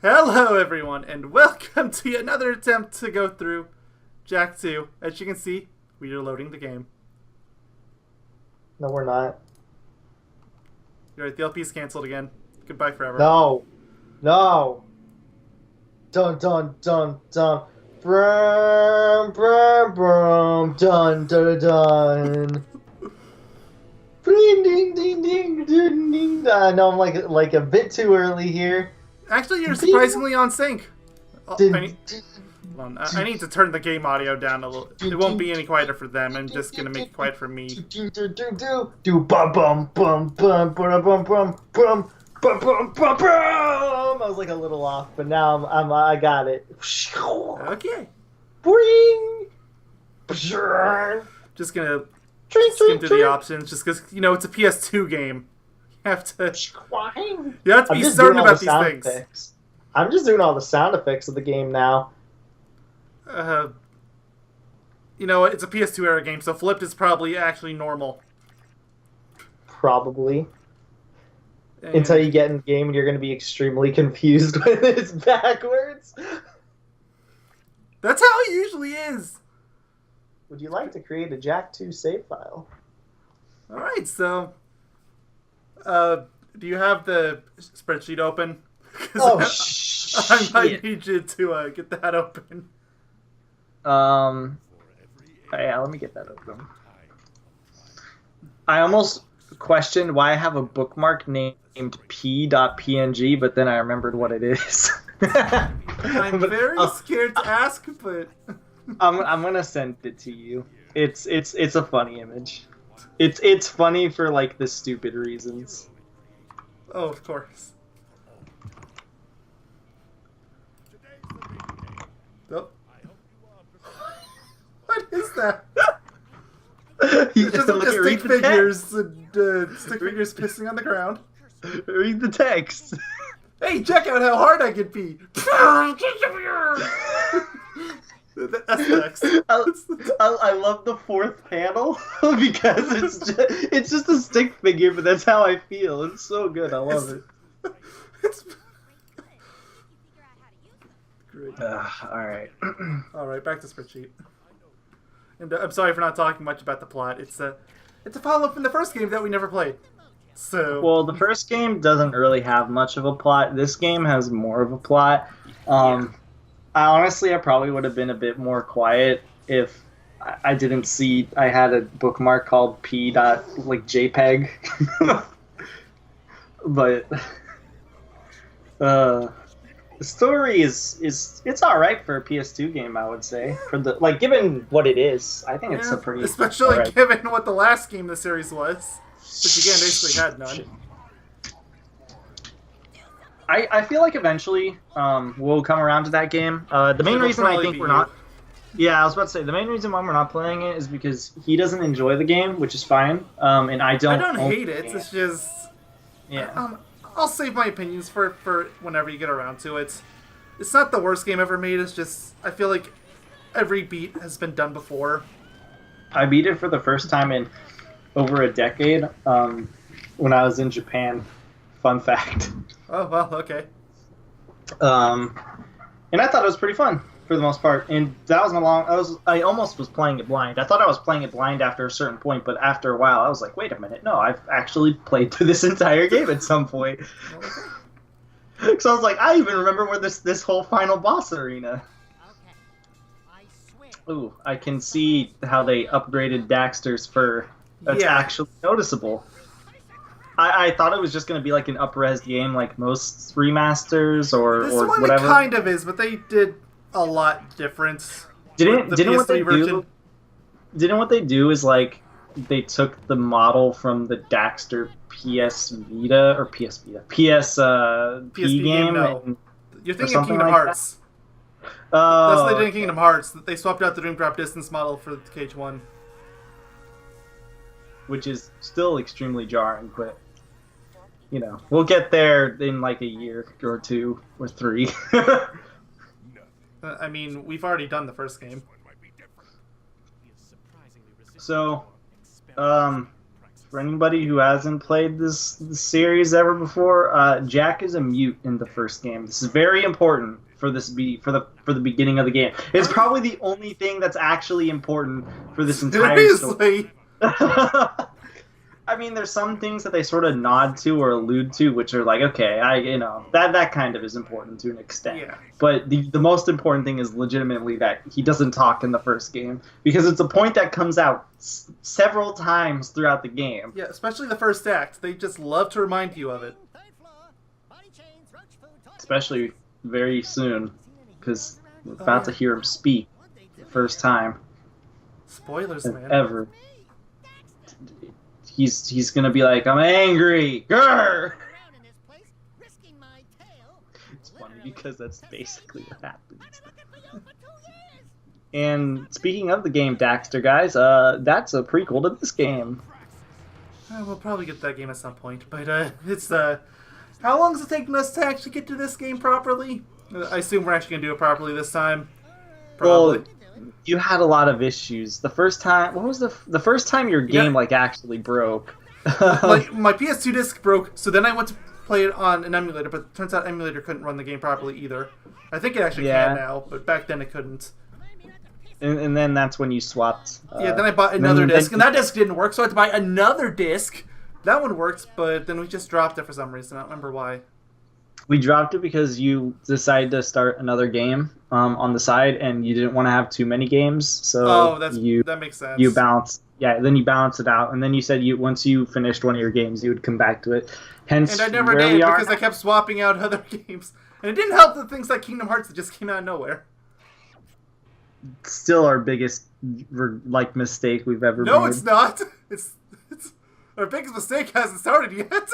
Hello everyone, and welcome to another attempt to go through Jak 2. As you can see, we are loading the game. No, we're not. You're right, the LP's cancelled again. Goodbye forever. No. No. Dun dun dun dun. Brum brum brum. Dun dun dun. Ding ding ding ding ding ding. No, I'm like a bit too early here. Actually, you're surprisingly on sync. Oh, Ding, I need to turn the game audio down a little. It won't be any quieter for them. I'm just gonna make it quiet for me. Do bum bum bum bum bum bum bum bum. Bum, bum, bum, bum. I was like a little off, but now I got it. Okay. Bring. Just gonna skim through the options, just because it's a PS2 game. You have to be certain about these things. Effects. I'm just doing all the sound effects of the game now. It's a PS2 era game, so flipped is probably actually normal. Probably. Until you get in the game and you're going to be extremely confused when it's backwards. That's how it usually is. Would you like to create a Jak 2 save file? Alright, so... do you have the spreadsheet open? Oh, I might need you to get that open. Yeah, let me get that open. I almost questioned why I have a bookmark named p.png, but then I remembered what it is. I'm very scared to ask, but I'm gonna send it to you. It's a funny image. It's funny for like the stupid reasons. Oh, of course. Oh. What is that? You just stick figures and stick figures pissing on the ground. Read the text. Hey, check out how hard I can be. That's next. I love the fourth panel because it's just a stick figure, but that's how I feel. It's so good. I love it. It's great. All right. All right, back to spreadsheet. And I'm sorry for not talking much about the plot. It's a follow-up from the first game that we never played. So well, the first game doesn't really have much of a plot. This game has more of a plot. I probably would have been a bit more quiet if I didn't see I had a bookmark called p.jpg. But the story is it's all right for a PS2 game, I would say. For the given what it is, I think it's a pretty especially given what the last game in the series was, which again basically had none. I feel like eventually we'll come around to that game. The main reason I think we're not... Yeah, I was about to say, the main reason why we're not playing it is because he doesn't enjoy the game, which is fine. And I don't hate it. It's just... Yeah. I'll save my opinions for whenever you get around to it. It's not the worst game ever made. It's just... I feel like every beat has been done before. I beat it for the first time in over a decade when I was in Japan. Fun fact. Oh, well, okay. And I thought it was pretty fun for the most part. And that was I almost was playing it blind. I thought I was playing it blind after a certain point, but after a while I was like, wait a minute, no, I've actually played through this entire game at some point. So I was like, I even remember where this whole final boss arena. Ooh, I can see how they upgraded Daxter's fur. That's actually noticeable. I thought it was just going to be like an up-res game like most remasters or whatever. This one kind of is, but they did a lot different. Didn't what they do is like they took the model from the Daxter PS Vita or PS Vita PSP game. No. You're thinking of Kingdom like Hearts. Oh, that's what they did in Kingdom Hearts. They swapped out the Dream Drop Distance model for the KH1. Which is still extremely jarring, but we'll get there in like a year or two or three. I mean, we've already done the first game. So, For anybody who hasn't played this series ever before, Jack is a mute in the first game. This is very important for the beginning of the game. It's probably the only thing that's actually important for this entire story. I mean, there's some things that they sort of nod to or allude to, which are like, okay, that kind of is important to an extent. Yeah. But the most important thing is legitimately that he doesn't talk in the first game, because it's a point that comes out several times throughout the game. Yeah, especially the first act. They just love to remind you of it. Especially very soon, because we're about to hear him speak the first time. Spoilers, man. Ever. He's gonna be like, I'm angry! Grr! It's funny because that's basically what happens. And speaking of the game Daxter, guys, that's a prequel to this game. We'll probably get that game at some point, but it's how long is it taking us to actually get to this game properly? I assume we're actually gonna do it properly this time. Probably. Well, you had a lot of issues. The first time, what was the first time your game like actually broke? my PS2 disc broke, so then I went to play it on an emulator, but it turns out emulator couldn't run the game properly either. I think it actually can now, but back then it couldn't. And then that's when you swapped. Then I bought another disc, and that disc didn't work, so I had to buy another disc. That one worked, but then we just dropped it for some reason. I don't remember why. We dropped it because you decided to start another game on the side, and you didn't want to have too many games. So that makes sense. You balance, then you balance it out, and then you said once you finished one of your games, you would come back to it. Hence, and I never did because I kept swapping out other games, and it didn't help the things like Kingdom Hearts that just came out of nowhere. Still our biggest mistake we've ever made. No, it's not. It's our biggest mistake hasn't started yet.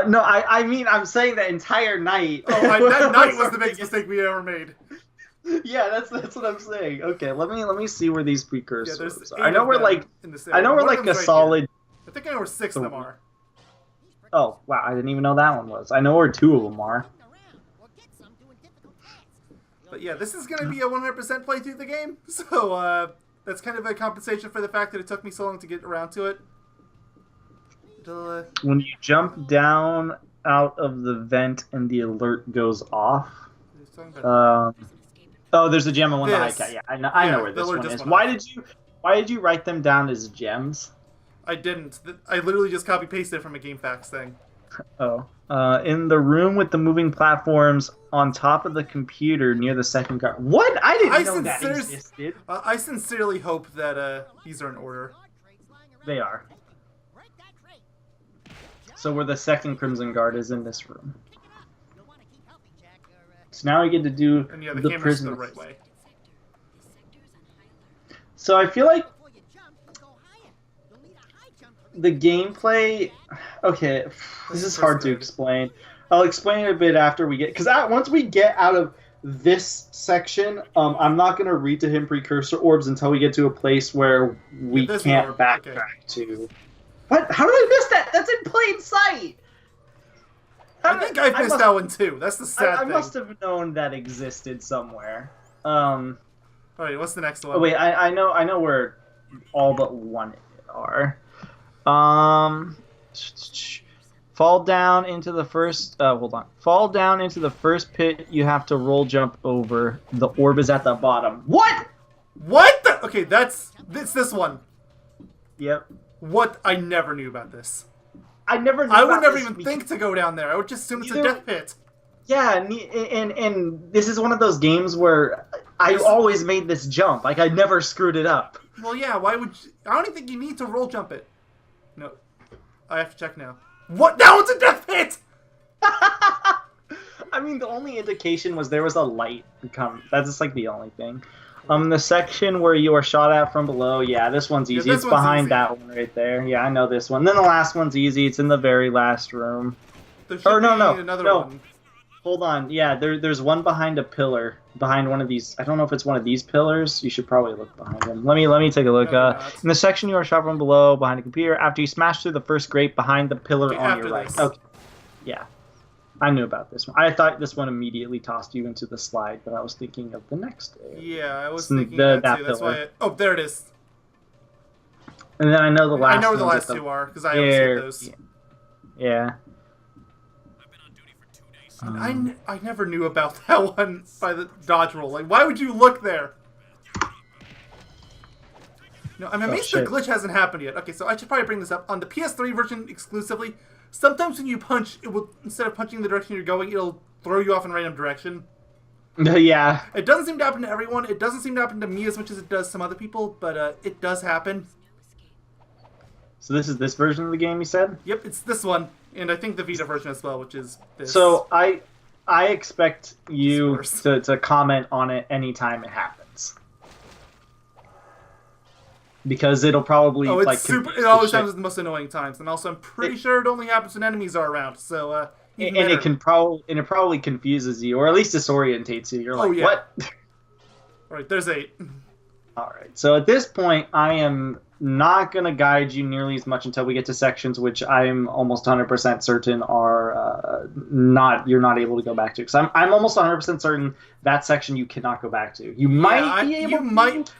No, I mean, I'm saying the entire night. Oh, that night was the biggest mistake we ever made. Yeah, that's what I'm saying. Okay, let me see where these precursors are. I know we're a solid. Here. I think I know where 6 of them are. Oh wow, I didn't even know that one was. I know where 2 of them are. But yeah, this is going to be a 100% playthrough of the game, so that's kind of a compensation for the fact that it took me so long to get around to it. When you jump down out of the vent and the alert goes off. There's a gem in one of the high cat. Yeah, I know where this one is. Why did you write them down as gems? I didn't. I literally just copy pasted from a GameFAQs thing. Oh. In the room with the moving platforms on top of the computer near the second car. What? I didn't know that existed. I sincerely hope that these are in order. They are. So where the second Crimson Guard is in this room. So now we get to do the prison the right way. So I feel like the gameplay. Okay, this is hard to explain. I'll explain it a bit after we get, because once we get out of this section, I'm not gonna read to him precursor orbs until we get to a place where we can't backtrack to. What? How did I miss that? That's in plain sight! I think I missed that one too. That's the sad thing. I must have known that existed somewhere. Alright, what's the next one? Oh wait, I know where all but one are. Fall down into the first. Hold on. Fall down into the first pit. You have to roll jump over. The orb is at the bottom. What? What? Okay, it's this one. Yep. What? I never knew about this. I never knew I would never even think to go down there. I would just assume it's a death pit. Yeah, and this is one of those games where I always made this jump. Like, I never screwed it up. Well, yeah, why would you... I don't even think you need to roll jump it. No. I have to check now. What? Now it's a death pit! I mean, the only indication was there was a light come. That's just, like, the only thing. The section where you are shot at from below, yeah, this one's easy. It's behind that one right there. Yeah, I know this one. Then the last one's easy. It's in the very last room. There should be another one. Hold on. Yeah, there's one behind a pillar. Behind one of these. I don't know if it's one of these pillars. You should probably look behind him. Let me take a look. In the section you are shot from below, behind a computer, after you smash through the first grate behind the pillar on your right. Okay. Yeah. I knew about this one. I thought this one immediately tossed you into the slide, but I was thinking of the next area. Yeah, I was thinking that too. That's why. Oh, there it is. And then I know the last. I know where the one's last at two are because I always hit those. Yeah. I never knew about that one by the dodge roll. Like, why would you look there? No, I'm amazed the glitch hasn't happened yet. Okay, so I should probably bring this up. On the PS3 version exclusively, sometimes when you punch, it will, instead of punching the direction you're going, it'll throw you off in a random direction. Yeah. It doesn't seem to happen to everyone. It doesn't seem to happen to me as much as it does some other people, but it does happen. So this is this version of the game, you said? Yep, it's this one. And I think the Vita version as well, which is this. So I expect you to comment on it anytime it happens. Because it'll probably it's like super. It always happens at the most annoying times, and also I'm pretty sure it only happens when enemies are around. So and it probably confuses you, or at least disorientates you. You're like, what? All right, there's 8. All right. So at this point, I am not gonna guide you nearly as much until we get to sections which I'm almost 100% certain are you're not able to go back to. Because I'm almost 100% certain that section you cannot go back to. You might be able. You might.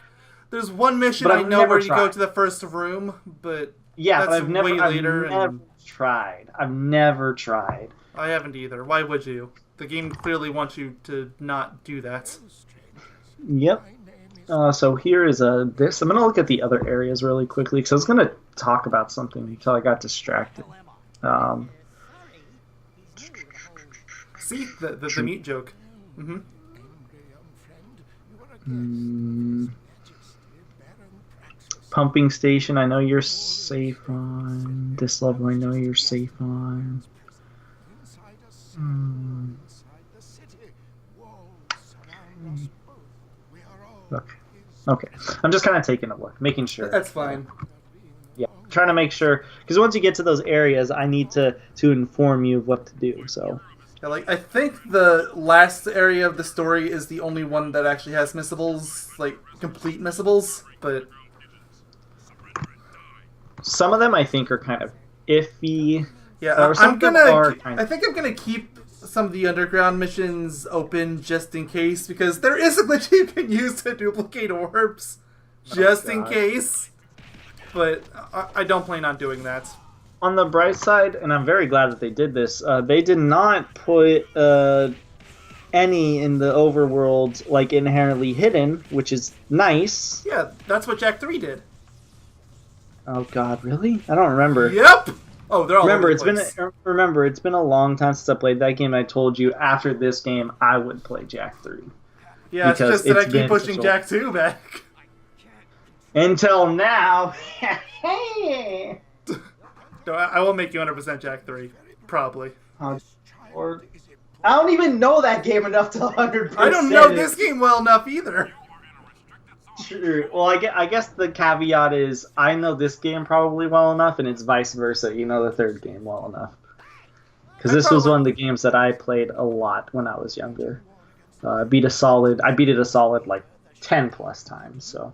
There's one mission I know where you go to the first room, but that's I've never tried. I've never tried. I haven't either. Why would you? The game clearly wants you to not do that. Yep. So here is this. I'm going to look at the other areas really quickly because I was going to talk about something until I got distracted. See? The meat joke. Pumping station, I know you're safe on. This level, I know you're safe on. Okay. I'm just kind of taking a look, making sure. That's fine. Yeah, trying to make sure, because once you get to those areas, I need to inform you of what to do. So. Yeah, like I think the last area of the story is the only one that actually has missables, like complete missables, but. Some of them I think are kind of iffy. Yeah, I think I'm gonna keep some of the underground missions open just in case, because there is a glitch you can use to duplicate orbs, just in case. But I don't plan on doing that. On the bright side, and I'm very glad that they did this, they did not put any in the overworld like inherently hidden, which is nice. Yeah, that's what Jak 3 did. Oh God, really? I don't remember. Yep. Oh, they're all remember. It's been a long time since I played that game. I told you after this game I would play Jak 3. Yeah, it's just that I keep pushing Jak 2 back. Until now. No, I will make you 100% Jak 3, probably. Or I don't even know that game enough to 100%. I don't know this game well enough either. Sure. Well, I guess the caveat is I know this game probably well enough, and it's vice versa. You know the third game well enough. Because this was one of the games that I played a lot when I was younger. I beat it a solid like 10 plus times. So.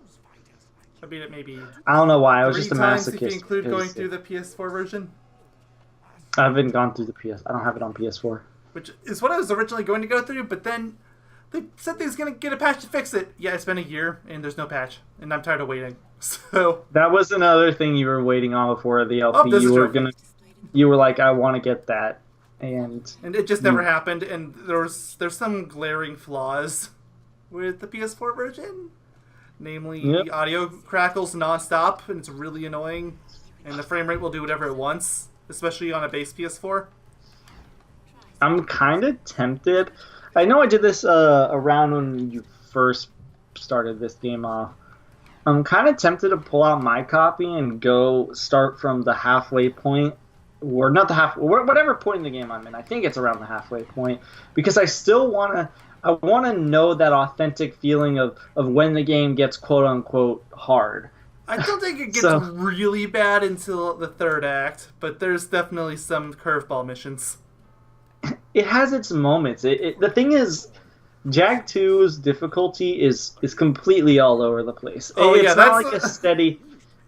I beat it maybe. I don't know why. I was just a masochist. If you include going through the PS4 version. I haven't gone through the PS. I don't have it on PS4. Which is what I was originally going to go through, but then. They said they was going to get a patch to fix it. Yeah, it's been a year, and there's no patch. And I'm tired of waiting. So that was another thing you were waiting on before the LP. You were like, I want to get that. And it just never happened, and there's some glaring flaws with the PS4 version. Namely, the audio crackles nonstop, and it's really annoying. And the frame rate will do whatever it wants, especially on a base PS4. I'm kind of tempted. I know I did this around when you first started this game off. I'm kind of tempted to pull out my copy and go start from the halfway point, or not the whatever point in the game I'm in. I think it's around the halfway point, because I still want to know that authentic feeling of when the game gets quote unquote hard. I don't think it gets really bad until the third act, but there's definitely some curveball missions. It has its moments. The thing is, Jak 2's difficulty is completely all over the place. It's not like a steady.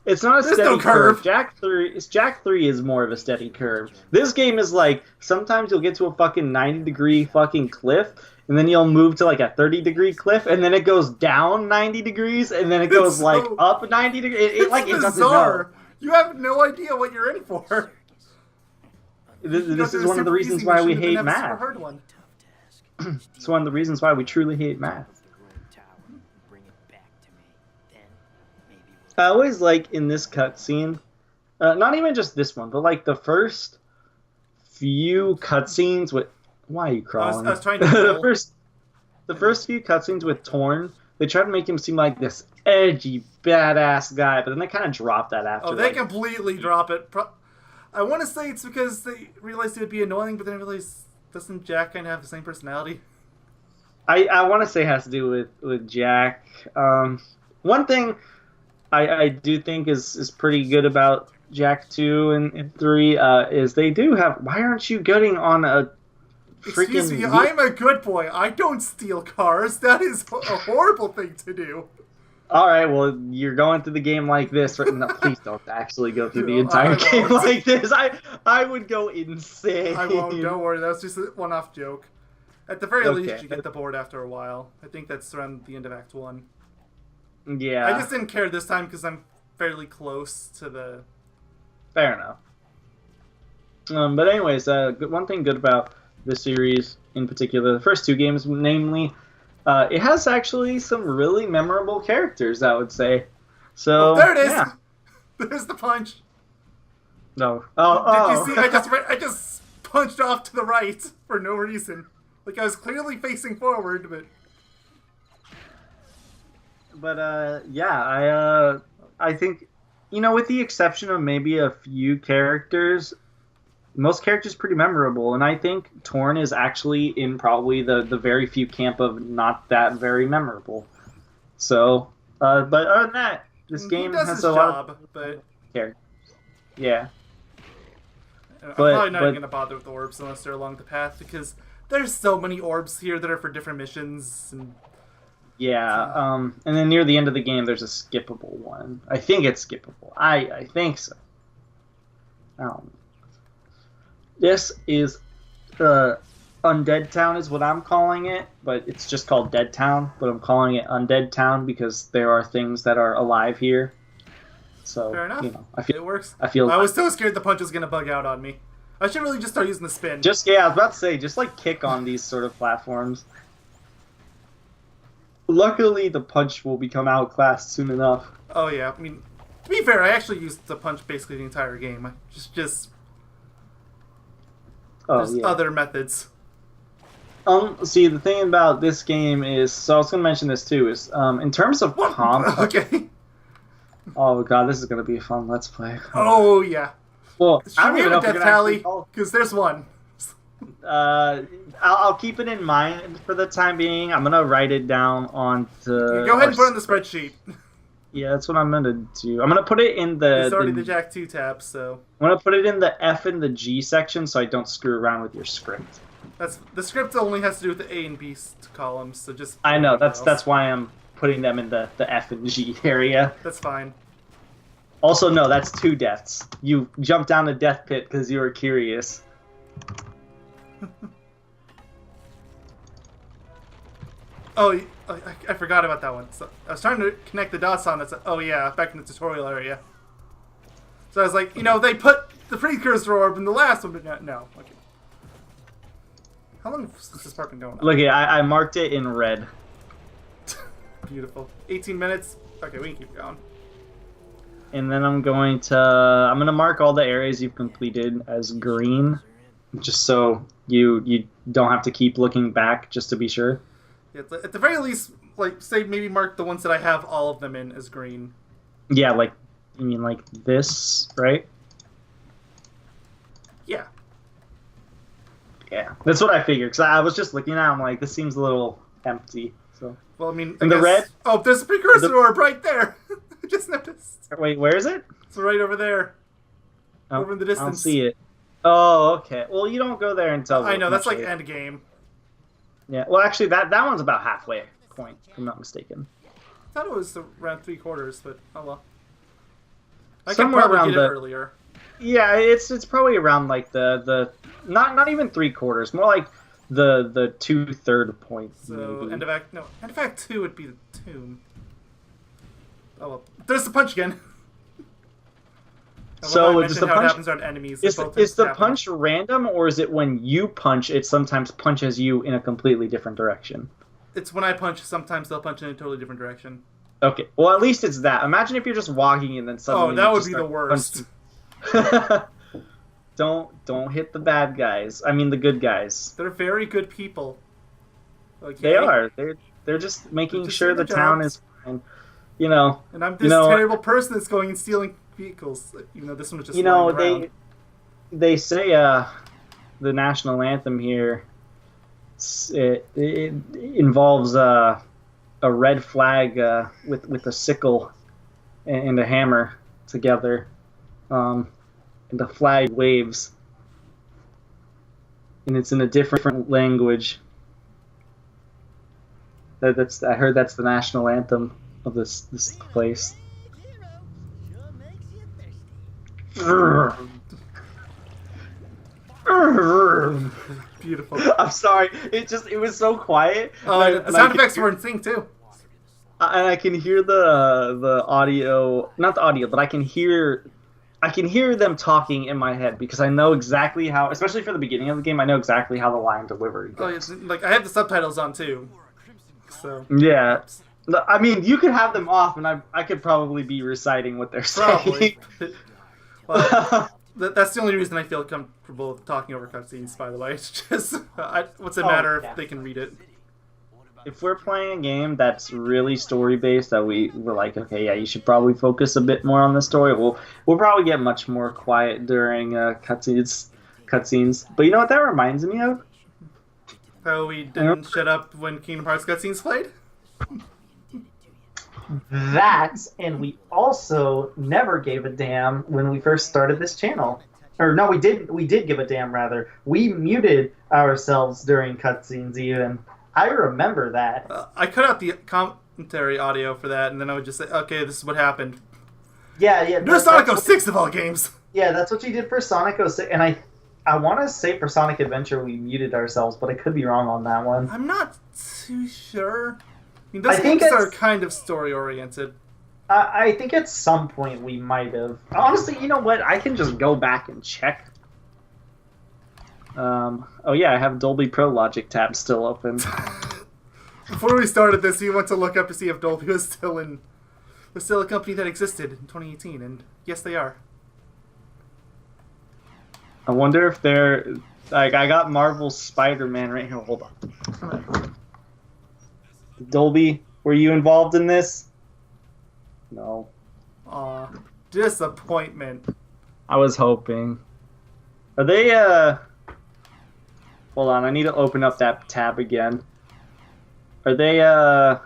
It's not a There's steady no curve. Jack 3 is more of a steady curve. This game is like, sometimes you'll get to a fucking 90-degree fucking cliff, and then you'll move to like a 30-degree cliff, and then it goes down 90 degrees, and then it goes like up 90 degrees. It doesn't know. You have no idea what you're in for. This is one of the reasons why we hate math. Hard one. It's one of the reasons why we truly hate math. I always like in this cutscene, not even just this one, but like the first few cutscenes with. Why are you crawling? I was trying to. the first few cutscenes with Torn, they tried to make him seem like this edgy, badass guy, but then they kind of dropped that after. Oh, they completely drop it. I want to say it's because they realized it would be annoying, but then I realized doesn't Jack kind of have the same personality? I want to say it has to do with Jack. One thing I do think is pretty good about Jack 2 and 3 is they do have. Why aren't you getting on a freaking? Excuse me, I'm a good boy. I don't steal cars. That is a horrible thing to do. All right, well, you're going through the game like this. No, please don't actually go through the entire game like this. I would go insane. I won't. Don't worry. That was just a one-off joke. At the very least, you get the board after a while. I think that's around the end of Act 1. Yeah. I just didn't care this time because I'm fairly close to the... Fair enough. But anyways, one thing good about this series in particular, the first two games, namely, it has actually some really memorable characters, I would say. So there it is. Yeah. There's the punch. No. Did you see? I just punched off to the right for no reason. Like I was clearly facing forward, but. But yeah, I think, with the exception of maybe a few characters, most characters pretty memorable, and I think Torn is actually in probably the very few camp of not that very memorable. So, but other than that, this game has a lot of characters. Yeah. I'm probably not even going to bother with orbs unless they're along the path, because there's so many orbs here that are for different missions. And... Yeah, and then near the end of the game, there's a skippable one. I think it's skippable. I think so. This is Undead Town is what I'm calling it, but it's just called Dead Town, but I'm calling it Undead Town because there are things that are alive here. So, fair enough. I feel it works. I was so scared the punch was going to bug out on me. I should really just start using the spin. I was about to say, just like kick on these sort of platforms. Luckily, the punch will become outclassed soon enough. Oh yeah, I mean, to be fair, I actually used the punch basically the entire game. There's other methods. See, the thing about this game is, so I was going to mention this too, is in terms of comp. Okay. Oh god, this is going to be a fun Let's Play. Oh yeah. Well, I don't even know death tally because there's one. I'll keep it in mind for the time being. I'm gonna write it down on the. Go ahead and put it on the spreadsheet. Yeah, that's what I'm gonna do. I'm gonna put it in the. It's already the Jack 2 tab, so. I'm gonna put it in the F and the G section, so I don't screw around with your script. The script only has to do with the A and B columns, so just. I know that's why I'm putting them in the F and G area. That's fine. Also, no, that's 2 deaths. You jumped down the death pit because you were curious. Oh, I forgot about that one. So I was trying to connect the dots on it. So, oh yeah, back in the tutorial area. So I was like, they put the precursor orb in the last one, but no. Okay. How long has this part been going on? Look, I marked it in red. Beautiful. 18 minutes. Okay, we can keep going. And then I'm gonna mark all the areas you've completed as green, just so you don't have to keep looking back just to be sure. Yeah, at the very least, say maybe mark the ones that I have all of them in as green. Yeah, you mean like this, right? Yeah. Yeah, that's what I figured, because I was just looking at it, I'm like, this seems a little empty, so... Well, I mean... And the red? Oh, there's a precursor orb right there! I just noticed. Wait, where is it? It's right over there. Oh, over in the distance. I don't see it. Oh, okay. Well, you don't go there until... I know, that's like end game. Yeah, well, actually, that one's about halfway point, if I'm not mistaken. I thought it was around 3/4, but oh well. I could somewhere probably around get it the earlier. yeah, it's probably around like the not even 3/4, more like the 2/3 point. So maybe. end of Act 2 would be the tomb. Oh well, there's the punch again. I love how I So does mentioned the how it punch happens on enemies. is Both is things the happen. punch random, or is it when you punch it sometimes punches you in a completely different direction? It's when I punch. Sometimes they'll punch in a totally different direction. Okay, well at least it's that. Imagine if you're just walking and then suddenly Oh, that you would just be the start worst. punching. Don't hit the bad guys. I mean the good guys. They're very good people. Okay? They are. They're just making just sure doing the their town jobs. is fine. You know. And I'm this You know, terrible person that's going and stealing vehicles. Even though this one was just You know, lying around. they say the national anthem here it involves a red flag with a sickle and a hammer together, and the flag waves, and it's in a different language. I heard that's the national anthem of this place. Beautiful. I'm sorry. It was so quiet. The sound effects were in sync too. And I can hear the audio, not the audio, but I can hear them talking in my head because I know exactly how, especially for the beginning of the game, I know exactly how the line delivery goes. Oh, it's, like I have the subtitles on too. So Yeah. I mean, you could have them off, and I could probably be reciting what they're saying. probably. Well, that's the only reason I feel comfortable talking over cutscenes. By the way, it's just what's it matter if they can read it? If we're playing a game that's really story based, that we're like, okay, yeah, you should probably focus a bit more on the story. We'll probably get much more quiet during cutscenes. But you know what that reminds me of? How we didn't shut up when Kingdom Hearts cutscenes played? That, and we also never gave a damn when we first started this channel. Or no, we did give a damn, rather. We muted ourselves during cutscenes even. I remember that. I cut out the commentary audio for that, and then I would just say, okay, this is what happened. Yeah. There's Sonic 06 of all games! Yeah, that's what you did for Sonic 06, and I want to say for Sonic Adventure we muted ourselves, but I could be wrong on that one. I'm not too sure. I mean, those think games are it's- kind of story-oriented. I think at some point we might have. Honestly, you know what? I can just go back and check. Oh yeah, I have Dolby Pro Logic tab still open. Before we started this, we went to look up to see if Dolby was still a company that existed in 2018, and yes, they are. I wonder if they're like, I got Marvel's Spider-Man right here. Hold on. Dolby, were you involved in this? No. Aw, disappointment. I was hoping. Are they Hold on, I need to open up that tab again. Are they an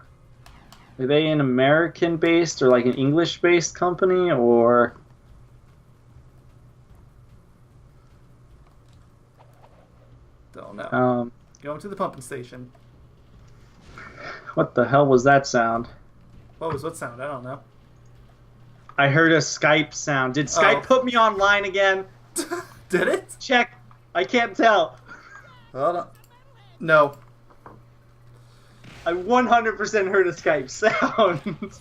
American based or like an English based company, or Don't know. um Going to the pumping station. what the hell was that sound? What was what sound? I don't know. I heard a Skype sound. Did Skype Oh. put me online again? Did it? Check. I can't tell. Hold on. No. I 100% heard a Skype sound.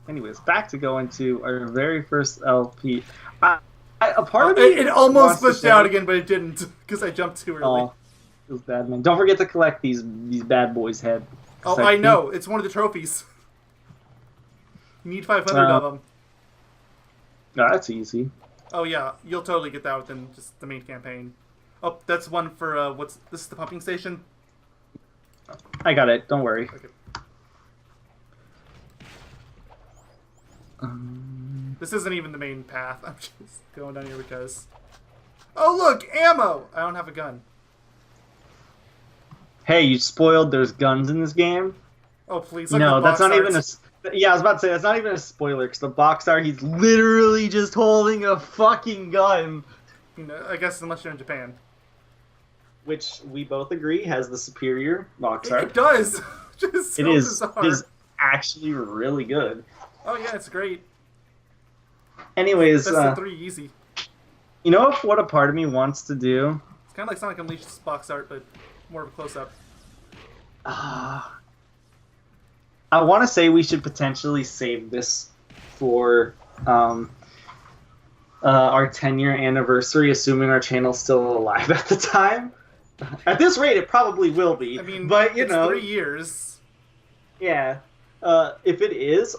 Anyways, back to going to our very first LP. A part of me It almost wants to glitched say- out again, but it didn't because I jumped too early. Oh, feels bad, man. Don't forget to collect these bad boys' head. Oh, I know. It's one of the trophies. You need 500 of them. No, that's easy. Oh yeah, you'll totally get that within just the main campaign. Oh, that's one for this is the pumping station. I got it. Don't worry. Okay. This isn't even the main path. I'm just going down here because. Oh look, ammo! I don't have a gun. Hey, you spoiled. There's guns in this game. Oh please. Look at No, the that's box not even art. Yeah, I was about to say that's not even a spoiler because the box art, he's literally just holding a fucking gun, You know, I guess unless you're in Japan. which we both agree has the superior box It art. does. Just so It is. bizarre. It is actually really good. Oh yeah, it's great. Anyways, Best of 3 easy. you know what a part of me wants to do? It's kind of like Sonic Unleashed's box art, but more of a close-up. I want to say we should potentially save this for our 10-year anniversary, assuming our channel's still alive at the time. At this rate, it probably will be. I mean, but you it's know, 3 years. Yeah. If it is,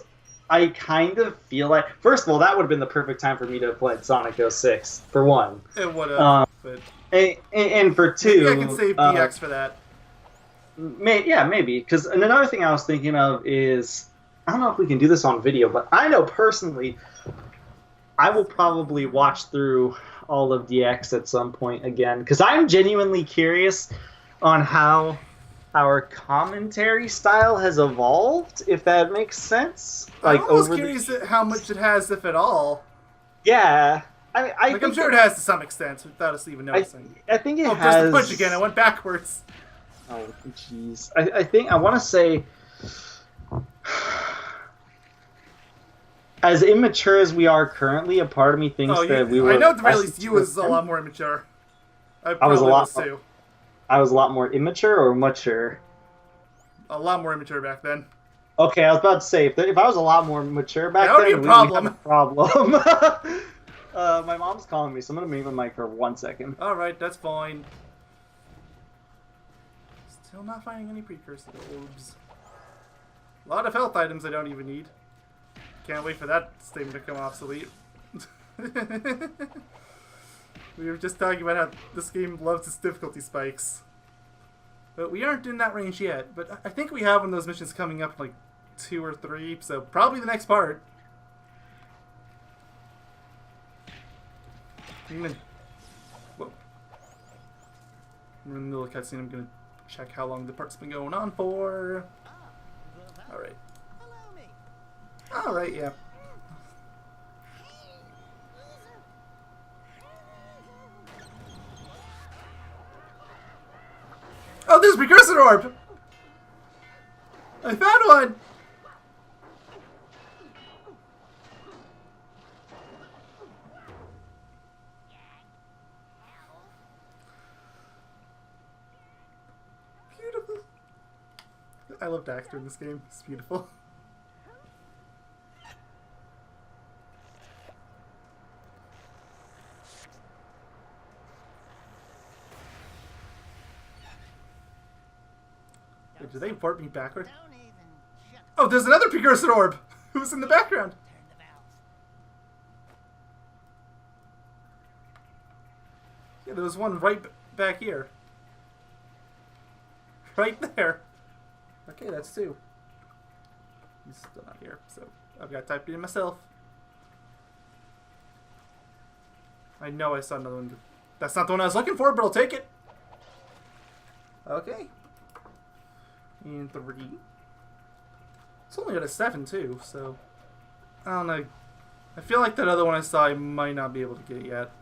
I kind of feel like, first of all, that would have been the perfect time for me to have played Sonic 06, for one. It would have, but... And for two... Maybe I can save DX for that. Maybe. Because another thing I was thinking of is, I don't know if we can do this on video, but I know personally, I will probably watch through all of DX at some point again, because I'm genuinely curious on how our commentary style has evolved, if that makes sense. Like, I'm almost curious at how much it has, if at all. Yeah. I'm sure it has to some extent, without us even noticing. I think it has... Press the punch again, I went backwards. Oh, jeez. I want to say... As immature as we are currently, a part of me thinks that we were... I know at the very least you was a lot more immature. I was a lot more immature or mature? A lot more immature back then. Okay, I was about to say, if I was a lot more mature back then... That would be a problem. We have a problem. My mom's calling me, so I'm going to mute my mic for 1 second. Alright, that's fine. Still not finding any precursor orbs. A lot of health items I don't even need. Can't wait for that statement to come obsolete. We were just talking about how this game loves its difficulty spikes. But we aren't in that range yet. But I think we have one of those missions coming up like 2 or 3, so probably the next part. Whoa. We're in the middle of the cutscene. I'm going to check how long the part's been going on for. Alright. Alright, yeah. Oh, there's a precursor orb! I found one! Beautiful. I love Daxter in this game. It's beautiful. Wait, did they import me backward? Oh, there's another precursor orb! Who's in the background? Yeah, there was one right back here. Right there. Okay, that's 2. He's still not here, so I've got to type it in myself. I know I saw another one. That's not the one I was looking for, but I'll take it. Okay. And 3. It's only at a 7 too, so I don't know. I feel like that other one I saw I might not be able to get yet.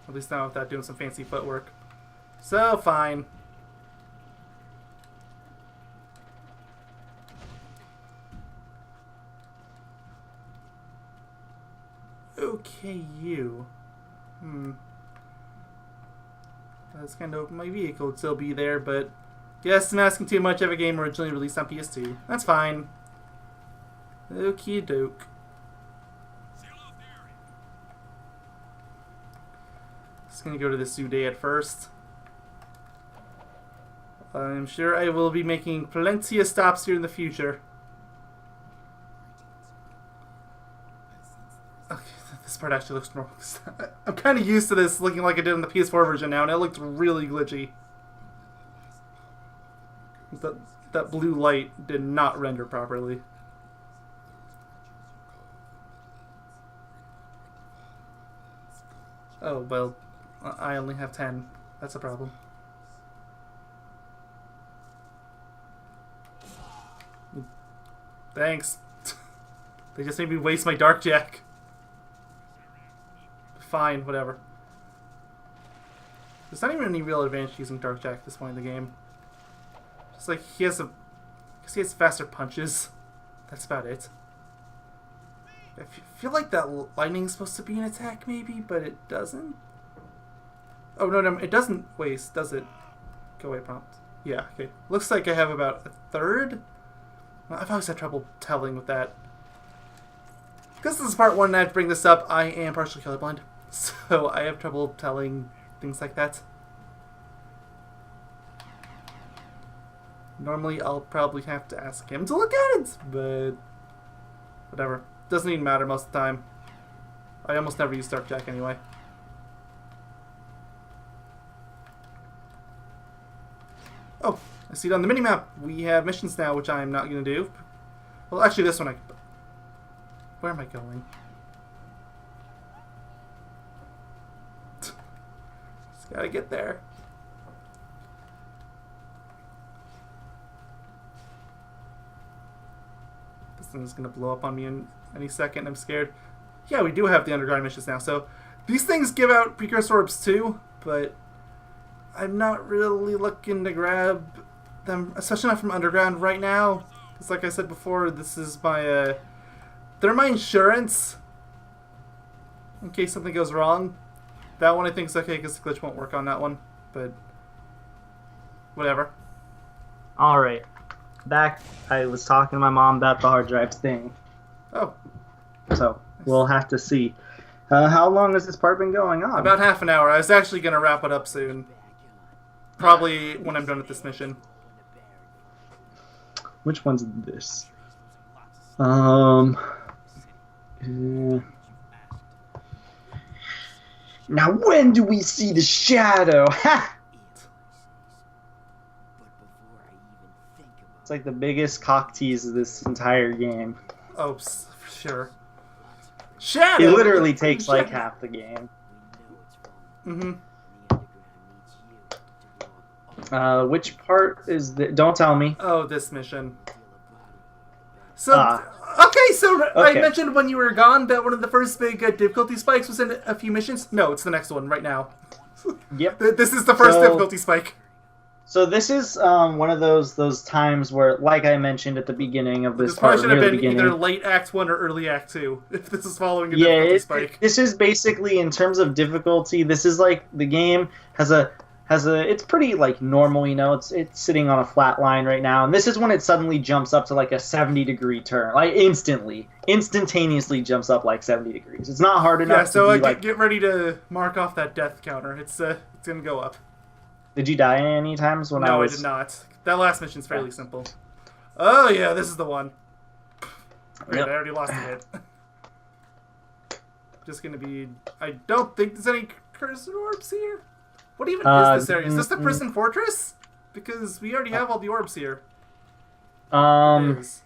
At least not without doing some fancy footwork. So fine. Okay, you. I was kind of hoping my vehicle would still be there, but guess I'm asking too much of a game originally released on PS2. That's fine. Okie doke. Just gonna go to the Sude at first. I'm sure I will be making plenty of stops here in the future. Okay, this part actually looks normal. I'm kind of used to this looking like I did in the PS4 version now, and it looked really glitchy. That blue light did not render properly. Oh, well, I only have 10. That's a problem. Thanks. They just made me waste my Dark Jack. Fine, whatever. There's not even any real advantage using Dark Jack at this point in the game. Just like he has faster punches. That's about it. I feel like that lightning's supposed to be an attack, maybe, but it doesn't. Oh, no, it doesn't waste, does it? Go away, prompt. Yeah, okay. Looks like I have about a third. I've always had trouble telling with that. Because this is part 1 and I have to bring this up, I am partially colorblind. So I have trouble telling things like that. Normally I'll probably have to ask him to look at it, but whatever. Doesn't even matter most of the time. I almost never use Dark Jack anyway. Oh, I see it on the minimap. We have missions now, which I'm not going to do. Well, actually, this one I... Where am I going? Just gotta get there. This thing's going to blow up on me in any second. I'm scared. Yeah, we do have the underground missions now. So these things give out precursor orbs too, but I'm not really looking to grab them, especially not from underground right now. Because like I said before, this is my, they're my insurance in case something goes wrong. That one I think is okay because the glitch won't work on that one, but whatever. Alright. Back, I was talking to my mom about the hard drive thing. Oh. So, we'll have to see. How long has this part been going on? About half an hour. I was actually going to wrap it up soon. Probably when I'm done with this mission. Which one's this? Now when do we see the shadow? Ha! It's like the biggest cock tease of this entire game. Oh, for sure. Shadow! It literally takes like half the game. Mm-hmm. Which part is the... Don't tell me. Oh, this mission. So, I mentioned when you were gone that one of the first big difficulty spikes was in a few missions. No, it's the next one right now. Yep. This is the first difficulty spike. So this is one of those times where, like I mentioned at the beginning of this part, should have been either late Act 1 or early Act 2, if this is following a difficulty spike. This is basically, in terms of difficulty, this is like, the game has a, it's pretty, like, normal, you know, it's sitting on a flat line right now, and this is when it suddenly jumps up to, like, a 70-degree turn, like, instantaneously jumps up, like, 70 degrees. It's not hard enough to be, like... get ready to mark off that death counter. It's gonna go up. Did you die any times when No, I did not. That last mission's fairly simple. Oh, yeah, this is the one. Wait, I already lost a hit. Just gonna be... I don't think there's any cursor orbs here. What even is this area? Is this the prison fortress? Because we already have all the orbs here. Is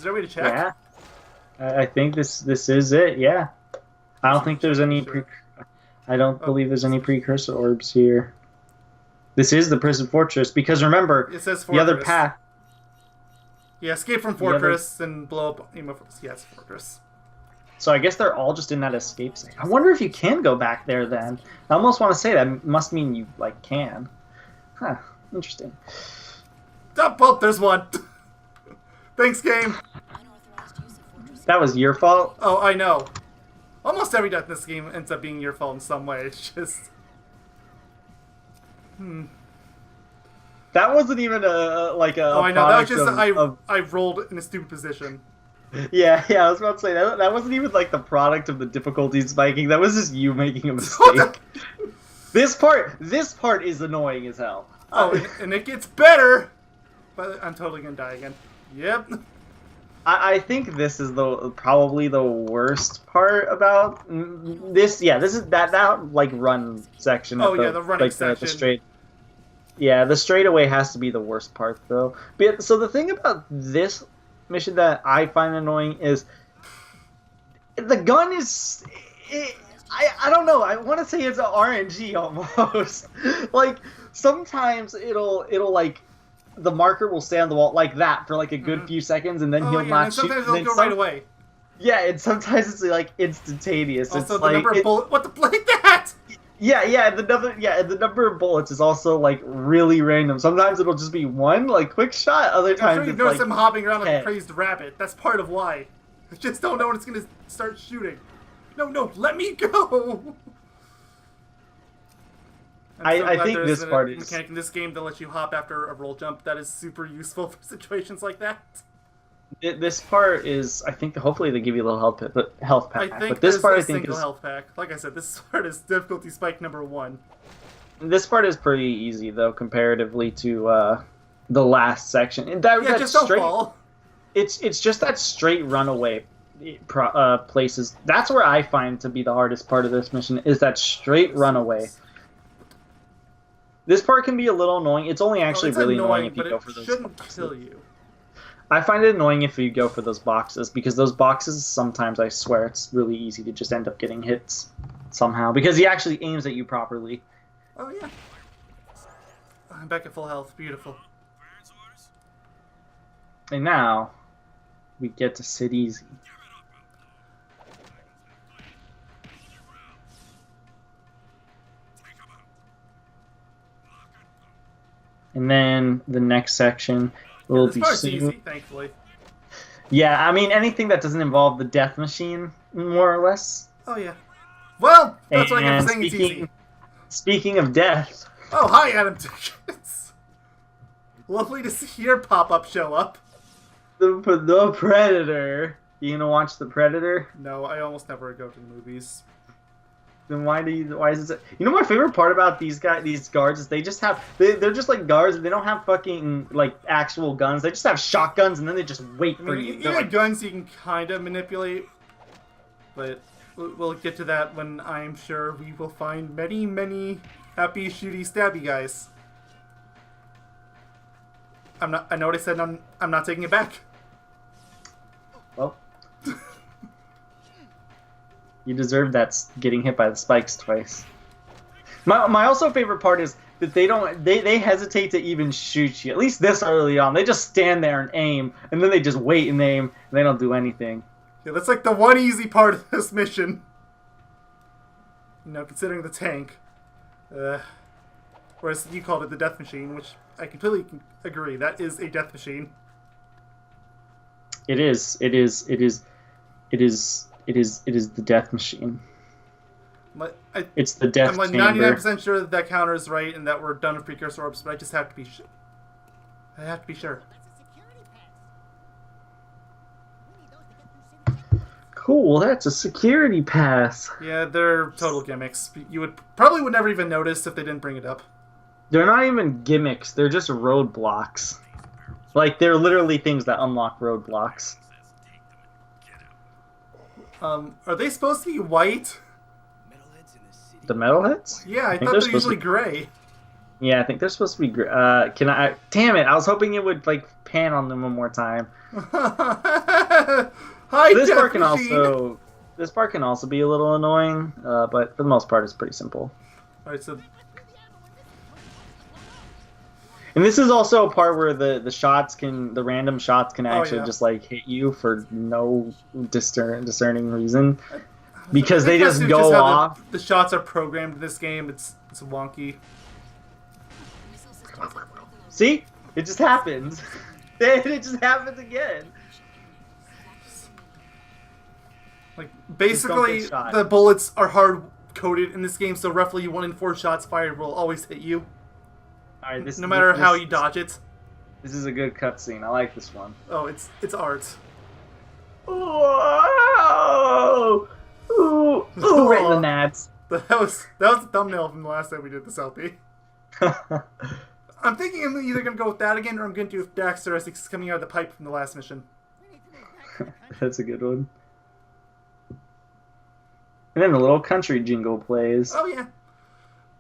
there a way to check? Yeah. I think this is it, yeah. I don't think there's any... I don't believe there's any precursor orbs here. This is the prison fortress, because remember, it says the other path... Yeah, escape from fortress and blow up... Yeah, it's fortress. So I guess they're all just in that escape zone. I wonder if you can go back there then. I almost want to say that must mean you, like, can. Huh, interesting. Oh, well, there's one. Thanks, game. That was your fault? Oh, I know. Almost every death in this game ends up being your fault in some way. It's just... That wasn't even a Oh, I know. That was just I rolled in a stupid position. Yeah, I was about to say, that wasn't even, like, the product of the difficulty spiking. That was just you making a mistake. This part is annoying as hell. Oh, and it gets better! But I'm totally gonna die again. Yep. I think this is probably the worst part about this. Yeah, this is that like run section. Oh yeah, the running section. The straightaway has to be the worst part though. But so the thing about this mission that I find annoying is the gun is. I don't know. I want to say it's a RNG almost. Like sometimes it'll like. The marker will stay on the wall like that for like a good few seconds, and then he'll not shoot. Sometimes it'll go right away. Yeah, and sometimes it's like instantaneous. Also, it's the number of bullets. What the like that? Yeah, the number of bullets is also like really random. Sometimes it'll just be one, like quick shot. Other times I'm sure you've it's noticed like him hopping around like a crazed rabbit. That's part of why. I just don't know when it's gonna start shooting. No, let me go! I think this part is... mechanic in this game that lets you hop after a roll jump that is super useful for situations like that. This part is, I think, hopefully they give you a little health pack. I think but this part, a I think, single is health pack. Like I said, this part is difficulty spike number 1. This part is pretty easy, though, comparatively to the last section. And that just don't fall. It's just that straight runaway places. That's where I find to be the hardest part of this mission, is that straight runaway. This part can be a little annoying. It's only actually really annoying if you go for those boxes. Shouldn't kill you. I find it annoying if you go for those boxes, because those boxes, sometimes, I swear, it's really easy to just end up getting hits somehow, because he actually aims at you properly. Oh, yeah. I'm back at full health. Beautiful. And now, we get to sit easy. And then the next section will be soon. Easy, thankfully. Yeah, I mean, anything that doesn't involve the death machine, more or less. Oh, yeah. Well, that's what I get for saying it's easy. Speaking of death. Oh, hi, Adam Tickets. Lovely to see your pop-up show up. The Predator. You gonna watch The Predator? No, I almost never go to the movies. Then why is it? You know, my favorite part about these guards is they just have they're just like guards. They don't have fucking like actual guns. They just have shotguns, and then they just wait for you. Even like, guns you can kind of manipulate, but we'll get to that when I'm sure we will find many happy shooty stabby guys. I know what I said. I'm not taking it back. Well. You deserve that, getting hit by the spikes twice. My also favorite part is that they hesitate to even shoot you. At least this early on. They just stand there and aim, and then they just wait and aim, and they don't do anything. Yeah, that's like the one easy part of this mission. You know, considering the tank. Whereas you called it the death machine, which I completely agree. That is a death machine. It is the death machine. It's the death chamber. I'm like 99% sure that counter is right and that we're done with precursor orbs, but I just have to be sure. I have to be sure. Cool, that's a security pass. Yeah, they're total gimmicks. You would never even notice if they didn't bring it up. They're not even gimmicks. They're just roadblocks. Like, they're literally things that unlock roadblocks. Are they supposed to be white? The metalheads? Yeah, I thought they're usually gray. Yeah, I think they're supposed to be gray. Damn it, I was hoping it would, like, pan on them one more time. Hi, this part can also be a little annoying, but for the most part, it's pretty simple. Alright, so... And this is also a part where the random shots can actually just like hit you for no discerning reason, because they just go off. The shots are programmed in this game. It's wonky. See, it just happens. It just happens again. Like basically, the bullets are hard coded in this game, so roughly 1 in 4 shots fired will always hit you. All right, no matter how you dodge it. This is a good cutscene. I like this one. Oh, it's art. Whoa! Ooh, right in the nads. That was the thumbnail from the last time we did this LP. I'm thinking I'm either gonna go with that again, or I'm gonna do with Daxter as it's coming out of the pipe from the last mission. That's a good one. And then the little country jingle plays. Oh yeah.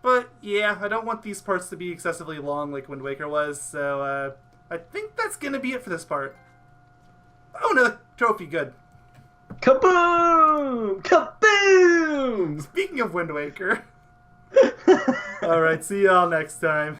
But, yeah, I don't want these parts to be excessively long like Wind Waker was, so, I think that's gonna be it for this part. Oh, another trophy, good. Kaboom! Kaboom! Speaking of Wind Waker. Alright, see y'all next time.